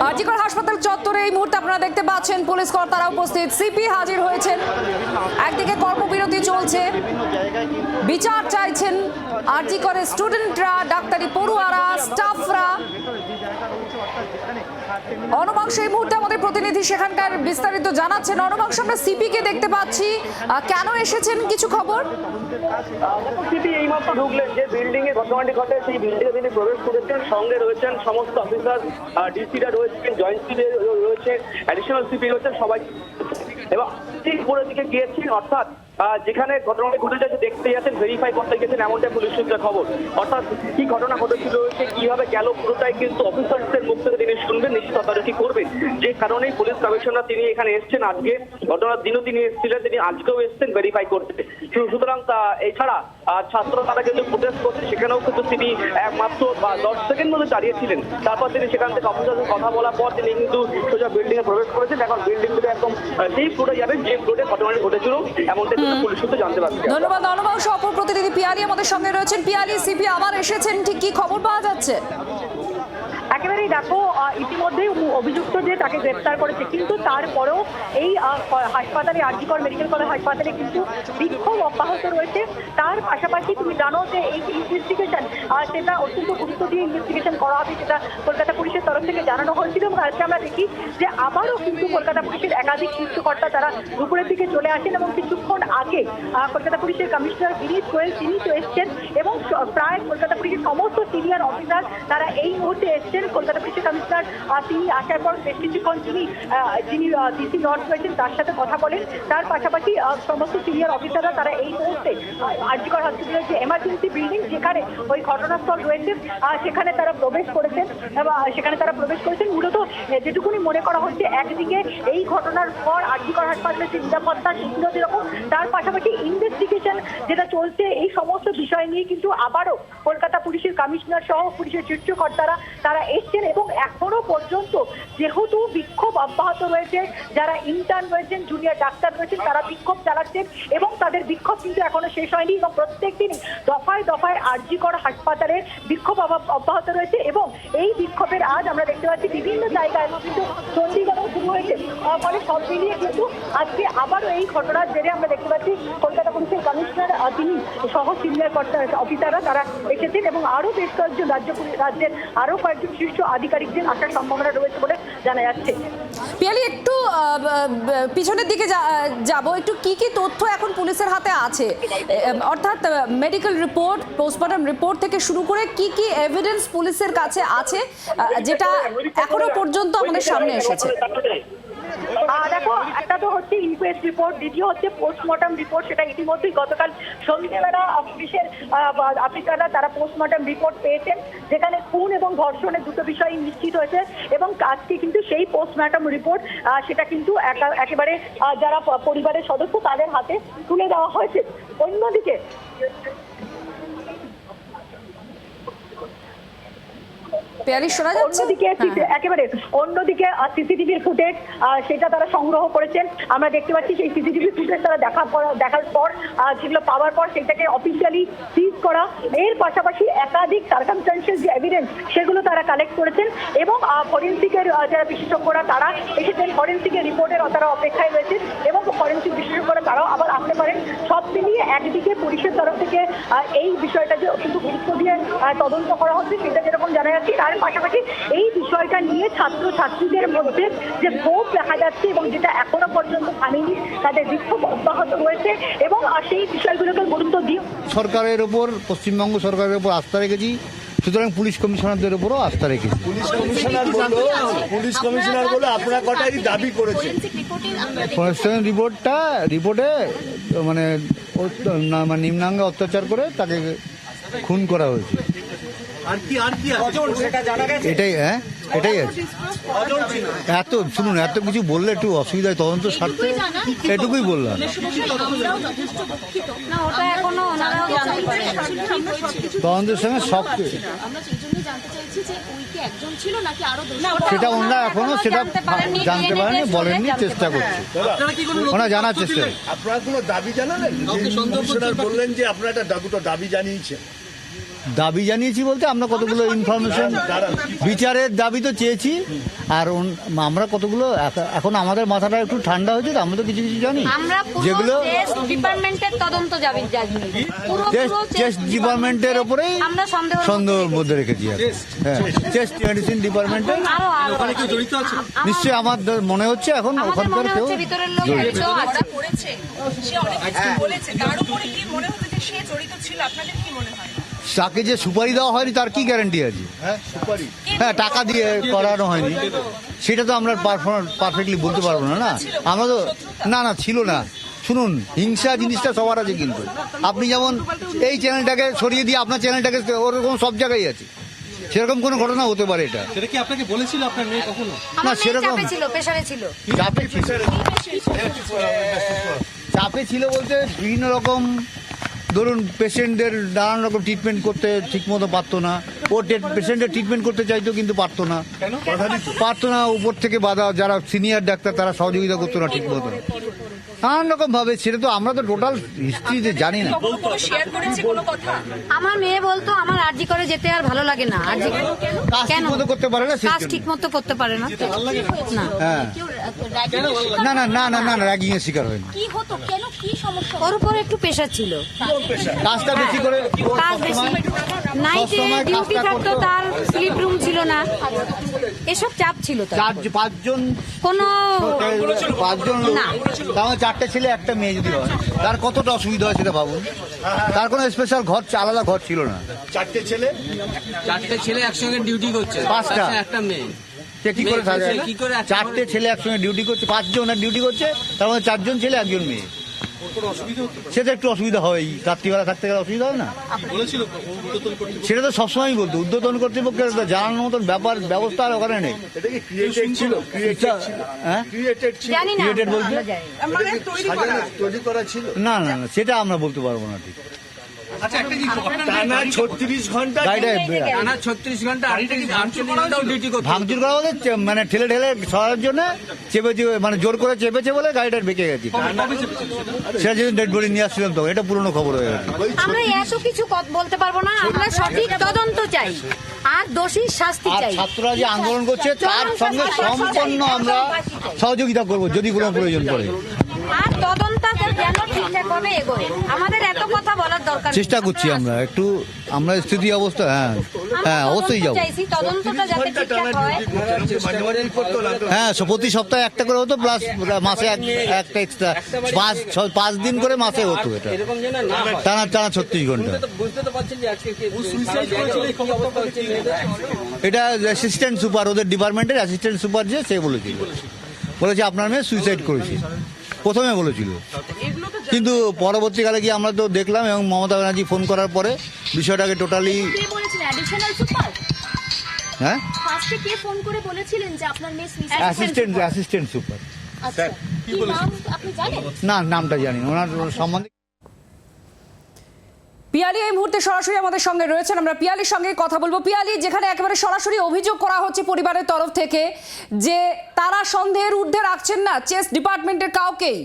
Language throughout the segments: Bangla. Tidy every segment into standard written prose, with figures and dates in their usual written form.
আরজিকর হাসপাতাল চত্বরে এই মুহূর্তে আপনারা দেখতে পাচ্ছেন পুলিশ কর্তারা উপস্থিত, সিপি হাজির হয়েছেন। একদিকে কর্মবিরতি চলছে, বিচার চাইছেন আরজিকরের স্টুডেন্টরা, ডাক্তারি পড়ুয়ারা, স্টাফরা। অনবাংশ এই মুহূর্তে আমাদের প্রতিনিধি সেখানকার বিস্তারিত জানাচ্ছেন। অনবাংশ, আমরা সিপি কে দেখতে পাচ্ছি, কেন এসেছেন কিছু খবর? সিপি এইমাত্র ঢুকলেন যে বিল্ডিং এ ঘটনাটি ঘটে, সেই বিল্ডিং এ তিনি প্রবেশ করেছেন। সঙ্গে রয়েছেন সমস্ত অফিসার, ডিসিরা রয়েছেন, জয়েন্ট সিপি রয়েছে, অ্যাডিশনাল সিপি রয়েছেন, সবাই এবং ঠিক উপরের দিকে গিয়েছেন, অর্থাৎ যেখানে ঘটনাটি ঘটেছে দেখতে যাচ্ছেন, ভেরিফাই করতে গেছেন, এমনটাই পুলিশ সূত্রে খবর। অর্থাৎ কি ঘটনা ঘটেছিল, কিভাবে গেল পুরোটাই কিন্তু অফিসারদের মুখ থেকে তিনি শুনবেন, নিশ্চিত তদারকি করবেন। যে কারণেই পুলিশ কমিশনার তিনি এখানে এসছেন, আজকে ঘটনার দিনও তিনি এসেছিলেন, তিনি আজকেও এসছেন ভেরিফাই করতে। সুতরাং এছাড়া ছাত্র তারা কিন্তু প্রোটেস্ট করছে, সেখানেও কিন্তু তিনি মাত্র 10 সেকেন্ড মধ্যে দাঁড়িয়েছিলেন। তারপর তিনি সেখান থেকে অফিসারের কথা বলার পর তিনি কিন্তু সোজা বিল্ডিং এ প্রবেশ করেছেন। এখন বিল্ডিং থেকে একদম সেই ফ্লোরে যাবেন যে ফ্লোরে ঘটনাটি ঘটেছিল, এমনটা কিন্তু পুলিশ সূত্রে জানতে পারছে। ধন্যবাদ অনবাংশ। অপর প্রতিনিধি পিয়ালি আমাদের সঙ্গে রয়েছেন। পিয়ালি, সিপি আবার এসেছেন, ঠিক কি খবর পাওয়া যাচ্ছে? একেবারেই দেখো, ইতিমধ্যে অভিযুক্ত যে তাকে গ্রেফতার করেছে, কিন্তু তারপরেও এই হাসপাতালে, আরজিকর মেডিকেল কলেজ হাসপাতালে কিন্তু বিক্ষোভ অব্যাহত রয়েছে। তার পাশাপাশি তুমি জানো যে এই ইনভেস্টিগেশন সেটা অত্যন্ত গুরুত্ব দিয়ে ইনভেস্টিগেশন করা হবে, সেটা কলকাতা পুলিশের তরফ থেকে জানানো হয়েছিল। এবং আজকে আমরা দেখি যে আবারও কিন্তু কলকাতা পুলিশের একাধিক শীর্ষকর্তা তারা দুপুরের দিকে চলে আসেন এবং কিছুক্ষণ আগে কলকাতা পুলিশের কমিশনার গিরিশ গোয়েল তিনি তো এসছেন এবং প্রায় কলকাতা পুলিশের সমস্ত সিনিয়র অফিসার তারা এই মুহূর্তে এসছেন। কলকাতা পুলিশের কমিশনার তিনি আসার পর বেশ কিছুক্ষণ যিনি ডিসি নর্থ রয়েছেন তার সাথে কথা বলেন। তার পাশাপাশি সমস্ত সিনিয়র অফিসাররা তারা এই মুহূর্তে আরজিকর হসপিটালের যে এমার্জেন্সি বিল্ডিং যেখানে ওই ঘটনাস্থল রয়েছে সেখানে তারা প্রবেশ করেছেন এবং সেখানে তারা প্রবেশ করেছেন। মূলত যেটুকুনি মনে করা হচ্ছে, একদিকে এই ঘটনার পর আরজিকর হাসপাতালের যে নিরাপত্তা সেগুলো যেরকম, তার পাশাপাশি ইনভেস্টিগেশন যেটা চলছে, এই সমস্ত বিষয় নিয়ে কিন্তু আবারও কলকাতা পুলিশের কমিশনার সহ পুলিশের শীর্ষকর্তারা তারা এসছেন। এবং এখনো পর্যন্ত যেহেতু বিক্ষোভ অব্যাহত রয়েছে, যারা ইন্টার্ন রয়েছেন, জুনিয়র ডাক্তার রয়েছেন, তারা বিক্ষোভ চালাচ্ছেন এবং তাদের বিক্ষোভ কিন্তু এখনো শেষ হয়নি এবং প্রত্যেক দিন দফায় দফায় আরজিকর হাসপাতালে বিক্ষোভ অব্যাহত রয়েছে। এবং এই বিক্ষোভের আজ আমরা দেখতে পাচ্ছি বিভিন্ন জায়গায়, কিন্তু চণ্ডীগড়েও শুরু হয়েছে। ফলে সব মিলিয়ে কিন্তু আজকে আবারও এই ঘটনার জেরে আমরা দেখতে পাচ্ছি কলকাতা পুলিশের কমিশনার তিনি সহ সিনিয়র অফিসাররা তারা এসেছেন এবং আরো বেশ কয়েকজন রাজ্যের আরো কয়েকজন শীর্ষ আধিকারিকদের আসার সম্ভাবনা রয়েছে বলে জানা যাচ্ছে। পিয়ালি, একটু পিছনের দিকে যাব, একটু কি কি তথ্য এখন পুলিশের হাতে আছে, অর্থাৎ মেডিকেল রিপোর্ট, পোস্টমর্টম রিপোর্ট থেকে শুরু করে কি কি এভিডেন্স পুলিশের কাছে আছে যেটা এখনো পর্যন্ত আমাদের সামনে এসেছে? দেখো, একটা তো হচ্ছে ইনকোয়েস্ট রিপোর্ট, দ্বিতীয় হচ্ছে পোস্টমর্টম রিপোর্ট। সেটা ইতিমধ্যেই গতকাল সন্ধ্যেবেলা পুলিশের অফিসাররা তারা পোস্টমর্টম রিপোর্ট পেয়েছেন, যেখানে খুন এবং ধর্ষণের দুটো বিষয় নিশ্চিত হয়েছে। এবং আজকে কিন্তু সেই পোস্টমর্টম রিপোর্ট সেটা কিন্তু একেবারে যারা পরিবারের সদস্য তাদের হাতে তুলে দেওয়া হয়েছে। অন্যদিকে অন্যদিকে সিসিটিভির ফুটেজ সেটা তারা সংগ্রহ করেছেন। আমরা দেখতে পাচ্ছি সেই সিসিটিভি ফুটেজ তারা দেখার পর সেগুলো পাওয়ার পর সেটাকে অফিসিয়ালি সিজ করা। এর পাশাপাশি একাধিক সার্কামস্ট্যান্সিয়াল যে এভিডেন্স সেগুলো তারা কালেক্ট করেছেন এবং ফরেন্সিকের যারা বিশেষজ্ঞরা তারা এসেছেন, ফরেন্সিকের রিপোর্টের তারা অপেক্ষায় রয়েছেন এবং ফরেন্সিক বিশেষজ্ঞরা তারাও আবার আসতে পারেন। সব মিলিয়ে একদিকে পুলিশের তরফ থেকে এই বিষয়টা যে কিন্তু গুরুত্ব দিয়ে তদন্ত করা হচ্ছে সেটা যেরকম জানা যাচ্ছে, তার পাশাপাশি এই বিষয়টা নিয়ে ছাত্রছাত্রীদের মধ্যে যে ক্ষোভ দেখা যাচ্ছে এবং যেটা এখনো পর্যন্ত থামেনি, তাদের বিক্ষোভ অব্যাহত রয়েছে এবং সেই বিষয়গুলোকে গুরুত্ব দিয়ে সরকারের উপর, পশ্চিমবঙ্গ সরকারের উপর আস্থা রেখেছি, সুতরাং পুলিশ কমিশনারদের উপরও আস্থা রেখেছি। পুলিশ কমিশনার বলে আপনারা কটাই দাবি করেছেন? ফরেস্টের রিপোর্টে মানে নিম্নাঙ্গে অত্যাচার করে তাকে খুন করা হয়েছে। এটাই এটাই আছে। শুনুন, এত কিছু বললে একটু অসুবিধা, তদন্ত স্বার্থে এটুকুই বললাম। তদন্তের সঙ্গে সব সেটা ওনারা এখনো সেটা জানতে পারেনি, বলেননি, চেষ্টা করছে, ওনারা জানার চেষ্টা। আপনারা কোনো দাবি জানালেন? বললেন যে আপনারা একটা দাবি জানিয়েছেন। দাবি জানিয়েছি বলতে আমরা কতগুলো ইনফরমেশন বিচারের দাবি তো চেয়েছি, আর আমরা কতগুলো এখন আমাদের মাথাটা একটু ঠান্ডা হয়েছে তো আমরা তো কিছু কিছু জানি আমরা যেগুলো ডিপার্টমেন্টের তদন্ত যাবি চেস্ট ডিপার্টমেন্টের ওপরেই আমরা সন্দেহের মধ্যে রেখেছি। হ্যাঁ, চেস্ট মেডিসিন ডিপার্টমেন্টের নিশ্চয়ই আমার মনে হচ্ছে এখন ওখানকার কেউ ভিতরের লোক জড়িত। করেছে সে অনেক কিছু বলেছে, তার উপরে কি মনে হচ্ছে যে সে জড়িত ছিল? আপনাদের কি মনে হয়? তাকে যে সুপারি দেওয়া হয়নি তার কি গ্যারান্টি আছে? হ্যাঁ, টাকা দিয়ে করানো হয়নি সেটা তো আমরা পারফেক্টলি বলতে পারবো না। না আমরা তো না ছিল না। শুনুন, হিংসা জিনিসটা সবার আছে, কিন্তু আপনি যেমন এই চ্যানেলটাকে সরিয়ে দিয়ে আপনার চ্যানেলটাকে ওরকম সব জায়গায় আছে, সেরকম কোনো ঘটনা হতে পারে। এটা সেটা কি আপনাকে বলেছিল আপনার মেয়ে কখনো? না, সেরকম ছিল, প্রেসারে ছিল। চাপে ছিল বলতে বিভিন্ন রকম, ধরুন পেশেন্টদের নানান রকম ট্রিটমেন্ট করতে ঠিকমতো পারতো না। ও পেশেন্টের ট্রিটমেন্ট করতে চাইতো কিন্তু পারতো না। উপর থেকে বাধা, যারা সিনিয়র ডাক্তার তারা সহযোগিতা করতো না ঠিকমতো, নানান রকম ভাবে। সেটা তো আমরা তো টোটাল হিস্ট্রিতে জানি না। আমার মেয়ে বলতো আমার আরজি করে যেতে আর ভালো লাগে না। আরজি কাজ ঠিকমতো করতে পারে না, কাজ ঠিক মতো করতে পারে না। না হ্যাঁ, না র্যাগিং এর শিকার হয়নি। কি হতো, কেন, কি সমস্যা? ওর উপর একটু প্রেসার ছিল, কাজটা বেশি করে, কাজ বেশি, নাইটে ডিউটি থাকতো, তার স্লিপ রুম ছিল না, এসব চাপ ছিল। পাঁচজন কোনো না, তাহলে 4টে ছেলে 1টা মেয়ে যদি হয় তার কতটা অসুবিধা হয় সেটা ভাবুন। তার কোনো স্পেশাল ঘর, আলাদা ঘর ছিল না। 4টে ছেলে একসঙ্গে ডিউটি করছে, 5টা একটা মেয়ে, সে কি করে থাকে? কি করে 4টে ছেলে একসঙ্গে ডিউটি করছে, 5 জনের ডিউটি করছে, তার মধ্যে 4 জন ছেলে 1 জন মেয়ে। সেটা একটু অসুবিধা হয়, রাত্রিবেলা থাকতে গেলে অসুবিধা হয় না? সেটা তো সবসময় বলতো, উদ্বোধন কর্তৃপক্ষের জানানোর মতন ব্যবস্থা আর ওখানে নেই। জানি না, ক্রিয়েটেড বলতে তৈরি করা ছিল না, সেটা আমরা বলতে পারবো না ঠিক। আচ্ছা, একটা জিনিস, টানা 36 ঘন্টা গাড়িটা 36 ঘন্টা 48 ঘন্টাও ডিউটি করতে ভাঙচুর করা বলে মানে ঠেলে সরার জন্য চেপে মানে জোর করে চেপেছে বলে গাড়িটা বেঁকে গেছে। সেটা যদি ডেড বডি নিয়ে আসছিলাম তো, এটা পুরনো খবর হয়ে গেছে। আমরা এত কিছু বলতে পারবো না। আমরা সঠিক তদন্ত চাই আর দোষীর শাস্তি আর চাই। ছাত্ররা যে আন্দোলন করছে তার সঙ্গে সম্পূর্ণ আমরা সহযোগিতা করব যদি কোনো প্রয়োজন পড়ে। আর তদন্তটা যেন ঠিকঠাক ভাবে এগোয়, আমাদের এত কথা বলার দরকার নেই। চেষ্টা করছি আমরা স্থিতি অবস্থা। হ্যাঁ, অবশ্যই যাবো। চাইছি তদন্তটা যাতে ঠিকঠাক হয়। হ্যাঁ, প্রতি সপ্তাহে একটা করে হতো, প্লাস মাসে একটা এক্সট্রা 5 দিন করে মাসে হতো। এটা এরকম যেন না হয়। টানা 36 ঘন্টা। বুঝতে তো পারছেন যে আজকে সুইসাইড করেছিল, কি অবস্থা হচ্ছে মেয়েদের? এটা অ্যাসিস্ট্যান্ট সুপার, ওদের ডিপার্টমেন্টের অ্যাসিস্ট্যান্ট সুপার যে সে বলেছে আপনার মেয়ে সুইসাইড করেছে, প্রথমে বলেছিল। কিন্তু পরবর্তীকালে গিয়ে আমরা তো দেখলাম, এবং মমতা ব্যানার্জি ফোন করার পরে বিষয়টাকে টোটালি, হ্যাঁ, কে ফোন করে বলেছিলেন যে আপনার মেয়ে সুইসাইড? Assistant super. আচ্ছা, কি নাম আপনি জানেন? না, নামটা জানি না, ওনার সম্বন্ধে। পিয়ালি এই মুহূর্তে সরাসরি আমাদের সঙ্গে রয়েছেন, আমরা পিয়ালির সঙ্গে কথা বলবো। পিয়ালি, যেখানে একেবারে সরাসরি অভিযোগ করা হচ্ছে পরিবারের তরফ থেকে যে তারা সন্দেহের ঊর্ধ্বে রাখছেন না চেস্ট ডিপার্টমেন্টের কাউকেই।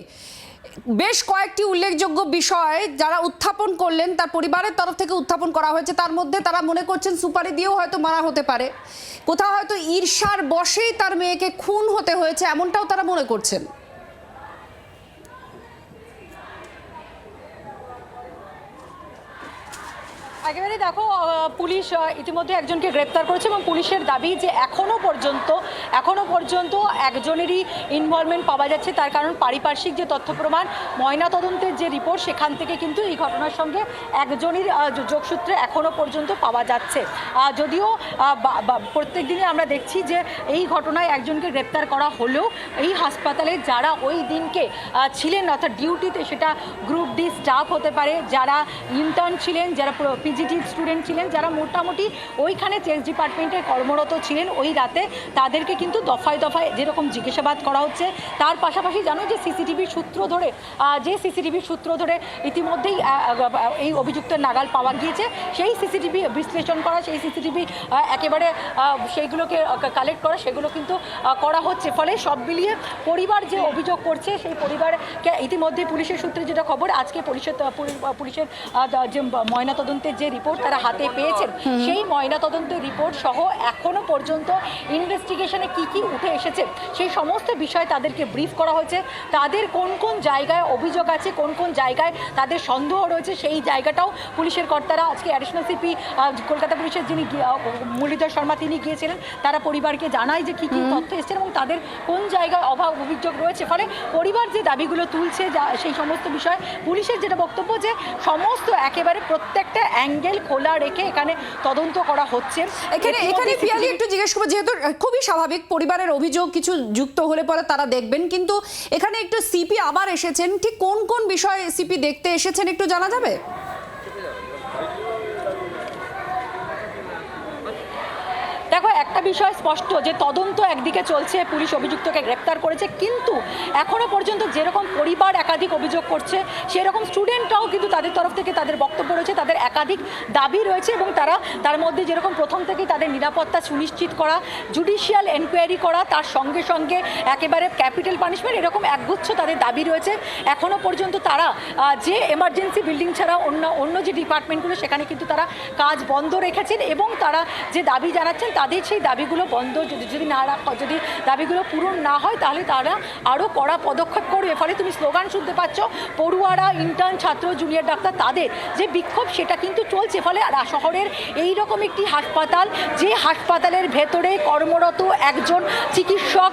বেশ কয়েকটি উল্লেখযোগ্য বিষয় যারা উত্থাপন করলেন, তার পরিবারের তরফ থেকে উত্থাপন করা হয়েছে। তার মধ্যে তারা মনে করছেন সুপারি দিয়েও হয়তো মারা হতে পারে, কোথাও হয়তো ঈর্ষার বশেই তার মেয়েকে খুন হতে হয়েছে, এমনটাও তারা মনে করছেন। একেবারে দেখো, পুলিশ ইতিমধ্যে একজনকে গ্রেপ্তার করেছে এবং পুলিশের দাবি যে এখনো পর্যন্ত একজনেরই ইনভলভমেন্ট পাওয়া যাচ্ছে। তার কারণ পারিপার্শ্বিক যে তথ্য প্রমাণ, ময়নাতদন্তের যে রিপোর্ট, সেখান থেকে কিন্তু এই ঘটনার সঙ্গে একজনের যোগসূত্রে এখনো পর্যন্ত পাওয়া যাচ্ছে। যদিও প্রত্যেক দিনই আমরা দেখছি যে এই ঘটনায় একজনকে গ্রেপ্তার করা হলেও এই হাসপাতালে যারা ওই দিনকে ছিলেন, অর্থাৎ ডিউটিতে, সেটা গ্রুপ ডি স্টাফ হতে পারে, যারা ইন্টার্ন ছিলেন, যারা পিজিটি স্টুডেন্ট ছিলেন, যারা মোটামুটি ওইখানে চেস্ট ডিপার্টমেন্টে কর্মরত ছিলেন ওই রাতে, তাদেরকে কিন্তু দফায় যেরকম জিজ্ঞাসাবাদ করা হচ্ছে। তার পাশাপাশি জানো যে সিসিটিভির সূত্র ধরে ইতিমধ্যেই এই অভিযুক্তের নাগাল পাওয়া গিয়েছে। সেই সিসিটিভি বিশ্লেষণ করা, সেই সিসিটিভি একেবারে সেইগুলোকে কালেক্ট করা, সেগুলো কিন্তু করা হচ্ছে। ফলে সব মিলিয়ে পরিবার যে অভিযোগ করছে, সেই পরিবারকে ইতিমধ্যে পুলিশের সূত্রে যেটা খবর, আজকে পুলিশের যে যে রিপোর্ট তারা হাতে পেয়েছেন সেই ময়নাতদন্ত রিপোর্ট সহ এখনো পর্যন্ত ইনভেস্টিগেশনে কি কি উঠে এসেছে সেই সমস্ত বিষয় তাদেরকে ব্রিফ করা হয়েছে। তাদের কোন কোন জায়গায় অভিযোগ আছে, কোন কোন জায়গায় তাদের সন্দেহ রয়েছে সেই জায়গাটাও পুলিশের কর্তারা আজকে অ্যাডিশনাল সিপি কলকাতা পুলিশের যিনি মুরলীধর শর্মা তিনি গিয়েছিলেন, তারা পরিবারকে জানায় যে কী কী তথ্য এসেছেন এবং তাদের কোন জায়গায় অভিযোগ রয়েছে। ফলে পরিবার যে দাবিগুলো তুলছে সেই সমস্ত বিষয় পুলিশের যেটা বক্তব্য যে সমস্ত একেবারে প্রত্যেকটা অ্যাঙ্গেল খোলা রেখে এখানে তদন্ত করা হচ্ছে। এখানে পিয়ালি একটু জিজ্ঞেস করবো, যেহেতু খুবই স্বাভাবিক পরিবারের অভিযোগ কিছু যুক্ত হলে পরে তারা দেখবেন, কিন্তু এখানে একটু সিপি আবার এসেছেন, ঠিক কোন কোন বিষয়ে সিপি দেখতে এসেছেন একটু জানা যাবে? দেখো, একটা বিষয় স্পষ্ট যে তদন্ত একদিকে চলছে, পুলিশ অভিযুক্তকে গ্রেপ্তার করেছে, কিন্তু এখনো পর্যন্ত যেরকম পরিবার একাধিক অভিযোগ করছে সেরকম স্টুডেন্টরাও কিন্তু তাদের তরফ থেকে তাদের বক্তব্য রয়েছে, তাদের একাধিক দাবি রয়েছে এবং তারা তার মধ্যে যেরকম প্রথম থেকেই তাদের নিরাপত্তা সুনিশ্চিত করা, জুডিশিয়াল এনকোয়ারি করা, তার সঙ্গে সঙ্গে একেবারে ক্যাপিটাল পানিশমেন্ট, এরকম একগুচ্ছ তাদের দাবি রয়েছে। এখনো পর্যন্ত তারা যে এমার্জেন্সি বিল্ডিং ছাড়া অন্য যে ডিপার্টমেন্টগুলো সেখানে কিন্তু তারা কাজ বন্ধ রেখেছেন এবং তারা যে দাবি জানাচ্ছেন তাদের সেই দাবিগুলো বন্ধ যদি দাবিগুলো পূরণ না হয় তাহলে তারা আরও কড়া পদক্ষেপ করবে। ফলে তুমি স্লোগান শুনতে পাচ্ছ, পড়ুয়ারা, ইন্টার্ন, ছাত্র, জুনিয়র ডাক্তার তাদের যে বিক্ষোভ সেটা কিন্তু চলছে। ফলে শহরের এই রকম একটি হাসপাতাল, যে হাসপাতালের ভেতরে কর্মরত একজন চিকিৎসক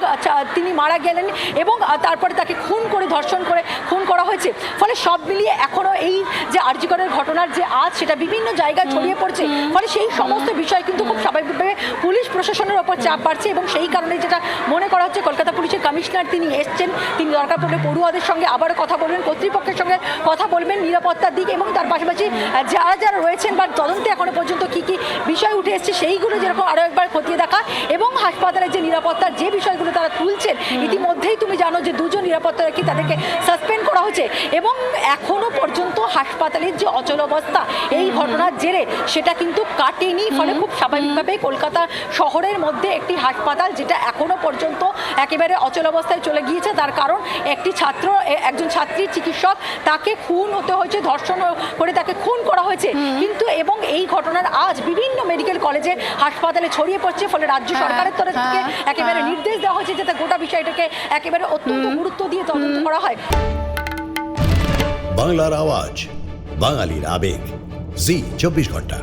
তিনি মারা গেলেন এবং তারপরে তাকে ধর্ষণ করে খুন করা হয়েছে। ফলে সব মিলিয়ে এখনও এই যে আরজি করের ঘটনার যে আজ সেটা বিভিন্ন জায়গায় ছড়িয়ে পড়ছে। ফলে সেই সমস্ত বিষয় কিন্তু খুব স্বাভাবিকভাবে পুলিশ প্রশাসনের ওপর চাপ বাড়ছে এবং সেই কারণে যেটা মনে করা হচ্ছে কলকাতা পুলিশের কমিশনার তিনি এসছেন, তিনি দরকার পড়লে পড়ুয়াদের সঙ্গে আবারও কথা বলবেন, কর্তৃপক্ষের সঙ্গে কথা বলবেন নিরাপত্তার দিক এবং তার পাশাপাশি যারা রয়েছেন বা তদন্তে এখনো পর্যন্ত কী কী বিষয় উঠে এসছে সেইগুলো যেরকম আরও একবার খতিয়ে দেখা এবং হাসপাতালের যে নিরাপত্তার যে বিষয়গুলো তারা তুলছেন। ইতিমধ্যেই তুমি জানো যে দুজন নিরাপত্তারক্ষী তাদেরকে সাসপেন্ড করা হয়েছে এবং এখনো পর্যন্ত হাসপাতালের যে অচলাবস্থা এই ঘটনার জেরে সেটা কিন্তু কাটেনি। ফলে খুব স্বাভাবিকভাবেই কলকাতা শহরের মধ্যে একটি হাসপাতাল যেটা এখনো পর্যন্ত একেবারে অচলাবস্থায় চলে গিয়েছে, তার কারণ একজন ছাত্রীর চিকিৎসক তাকে খুন হতে হয়েছে, ধর্ষণ করে তাকে খুন করা হয়েছে। কিন্তু এবং এই ঘটনার আজ বিভিন্ন মেডিকেল কলেজে হাসপাতালে ছড়িয়ে পড়ছে। ফলে রাজ্য সরকারের তরফ থেকে একেবারে নির্দেশ দেওয়া হয়েছে যাতে গোটা বিষয়টাকে একেবারে অত্যন্ত গুরুত্ব দিয়ে তদন্ত করা হয়। বাংলার আওয়াজ, বাঙালির আবেগ, জি 24 ঘন্টা।